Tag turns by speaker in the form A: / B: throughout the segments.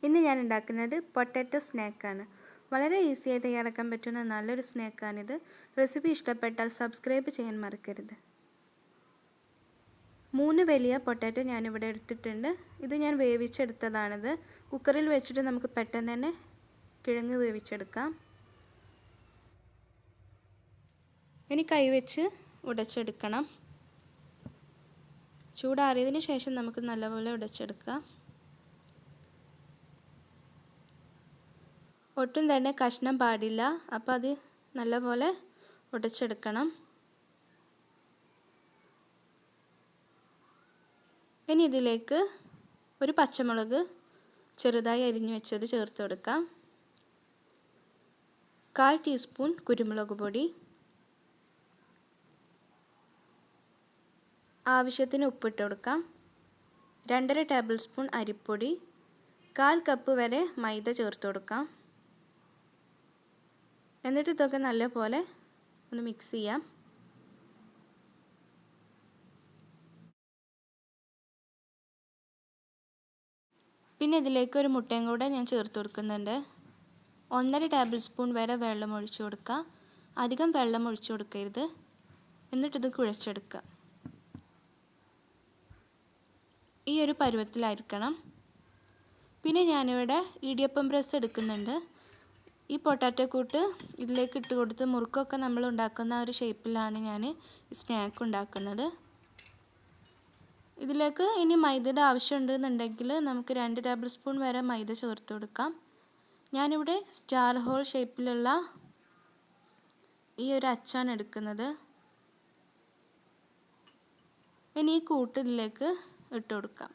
A: ഇന്ന് ഞാൻ ഉണ്ടാക്കുന്നത് പൊട്ടാറ്റോ സ്നാക്കാണ്. വളരെ ഈസിയായി തയ്യാറാക്കാൻ പറ്റുന്ന നല്ലൊരു സ്നാക്കാണിത്. റെസിപ്പി ഇഷ്ടപ്പെട്ടാൽ സബ്സ്ക്രൈബ് ചെയ്യാൻ മറക്കരുത്. 3 വലിയ പൊട്ടാറ്റോ ഞാനിവിടെ എടുത്തിട്ടുണ്ട്. ഇത് ഞാൻ വേവിച്ചെടുത്തതാണിത്. കുക്കറിൽ വെച്ചിട്ട് നമുക്ക് പെട്ടെന്ന് തന്നെ കിഴങ്ങ് വേവിച്ചെടുക്കാം. ഇനി കൈവച്ച് ഉടച്ചെടുക്കണം. ചൂടാറിയതിന് ശേഷം നമുക്ക് നല്ലപോലെ ഉടച്ചെടുക്കാം. ഒട്ടും തന്നെ കഷ്ണം പാടില്ല. അപ്പോൾ അത് നല്ലപോലെ ഉടച്ചെടുക്കണം. ഇനി ഇതിലേക്ക് ഒരു പച്ചമുളക് ചെറുതായി അരിഞ്ഞു വെച്ചത് ചേർത്ത് കൊടുക്കാം. 1/4 ടീസ്പൂൺ കുരുമുളക് പൊടി, ആവശ്യത്തിന് ഉപ്പിട്ട് കൊടുക്കാം. 2.5 ടേബിൾ സ്പൂൺ അരിപ്പൊടി, 1/4 കപ്പ് വരെ മൈദ ചേർത്ത് കൊടുക്കാം. എന്നിട്ട് ഇതൊക്കെ നല്ലപോലെ ഒന്ന് മിക്സ് ചെയ്യാം. പിന്നെ ഇതിലേക്ക് ഒരു മുട്ടയും കൂടെ ഞാൻ ചേർത്ത് കൊടുക്കുന്നുണ്ട്. 1.5 ടേബിൾ സ്പൂൺ വരെ വെള്ളം ഒഴിച്ചു കൊടുക്കുക. അധികം വെള്ളം ഒഴിച്ചു കൊടുക്കരുത്. എന്നിട്ടിത് കുഴച്ചെടുക്കുക. ഈ ഒരു പരുവത്തിലായിരിക്കണം. പിന്നെ ഞാനിവിടെ ഇടിയപ്പം പ്രസ് എടുക്കുന്നുണ്ട്. ഈ പൊട്ടാറ്റോ കൂട്ട് ഇതിലേക്ക് ഇട്ട് കൊടുത്ത് മുറുക്കൊക്കെ നമ്മൾ ഉണ്ടാക്കുന്ന ഒരു ഷേപ്പിലാണ് ഞാൻ ഈ സ്നാക്ക് ഉണ്ടാക്കുന്നത്. ഇതിലേക്ക് ഇനി മൈദയുടെ ആവശ്യമുണ്ടെന്നുണ്ടെങ്കിൽ നമുക്ക് 2 ടേബിൾ സ്പൂൺ വരെ മൈദ ചേർത്ത് കൊടുക്കാം. ഞാനിവിടെ സ്റ്റാർ ഹോൾ ഷേപ്പിലുള്ള ഈ ഒരു അച്ചാണ് എടുക്കുന്നത്. ഇനി ഈ കൂട്ട് ഇതിലേക്ക് ഇട്ട് കൊടുക്കാം.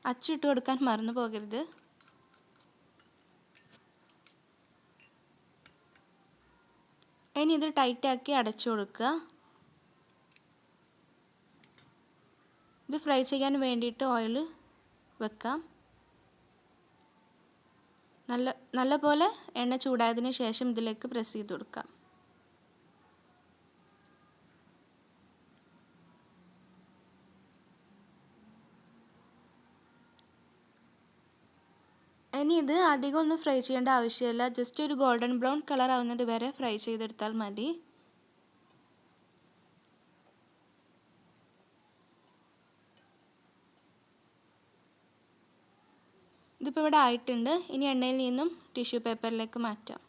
A: അച്ചിട്ട് കൊടുക്കാൻ മറന്നു പോകരുത്. ഇനി ഇത് ടൈറ്റാക്കി അടച്ചു കൊടുക്കുക. ഇത് ഫ്രൈ ചെയ്യാൻ വേണ്ടിയിട്ട് ഓയിൽ വെക്കാം. നല്ലപോലെ എണ്ണ ചൂടായതിന് ശേഷം ഇതിലേക്ക് പ്രസ് ചെയ്ത് കൊടുക്കാം. ഇനി ഇത് അധികം ഒന്നും ഫ്രൈ ചെയ്യേണ്ട ആവശ്യമില്ല. ജസ്റ്റ് ഒരു ഗോൾഡൻ ബ്രൗൺ കളർ ആവുന്നത് വരെ ഫ്രൈ ചെയ്തെടുത്താൽ മതി. ഇതിപ്പോൾ ഇവിടെ ആയിട്ടുണ്ട്. ഇനി എണ്ണയിൽ നിന്നും ടിഷ്യൂ പേപ്പറിലേക്ക് മാറ്റാം.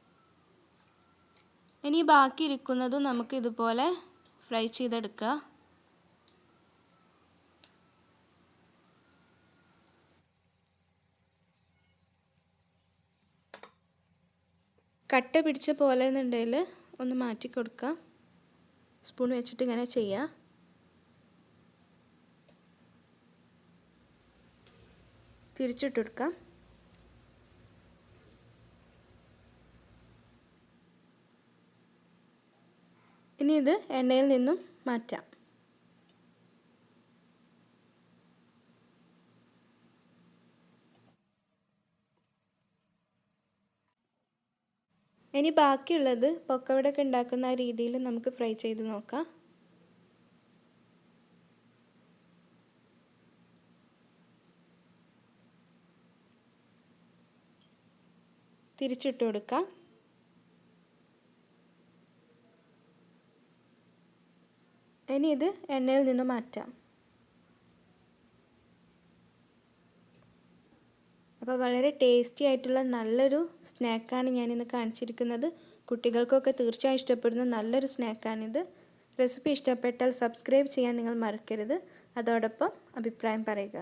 A: ഇനി ബാക്കി ഇരിക്കുന്നതും നമുക്ക് ഇതുപോലെ ഫ്രൈ ചെയ്തെടുക്കുക. കട്ട പിടിച്ച പോലെ എന്നുണ്ടെങ്കിൽ ഒന്ന് മാറ്റി കൊടുക്കുക. സ്പൂൺ വെച്ചിട്ട് ഇങ്ങനെ ചെയ്യുക. തിരിച്ചിട്ട് കൊടുക്കാം. ഇനി ഇത് എണ്ണയിൽ നിന്നും മാറ്റാം. ഇനി ബാക്കിയുള്ളത് പക്കവടയൊക്കെ ഉണ്ടാക്കുന്ന രീതിയിൽ നമുക്ക് ഫ്രൈ ചെയ്ത് നോക്കാം. തിരിച്ചിട്ട് കൊടുക്കാം. ഇനി ഇത് എണ്ണയിൽ നിന്ന് മാറ്റാം. അപ്പോൾ വളരെ ടേസ്റ്റി ആയിട്ടുള്ള നല്ലൊരു സ്നാക്കാണ് ഞാനിന്ന് കാണിച്ചിരിക്കുന്നത്. കുട്ടികൾക്കൊക്കെ തീർച്ചയായും ഇഷ്ടപ്പെടുന്ന നല്ലൊരു സ്നാക്കാണിത്. റെസിപ്പി ഇഷ്ടപ്പെട്ടാൽ സബ്സ്ക്രൈബ് ചെയ്യാൻ നിങ്ങൾ മറക്കരുത്. അതോടൊപ്പം അഭിപ്രായം പറയുക.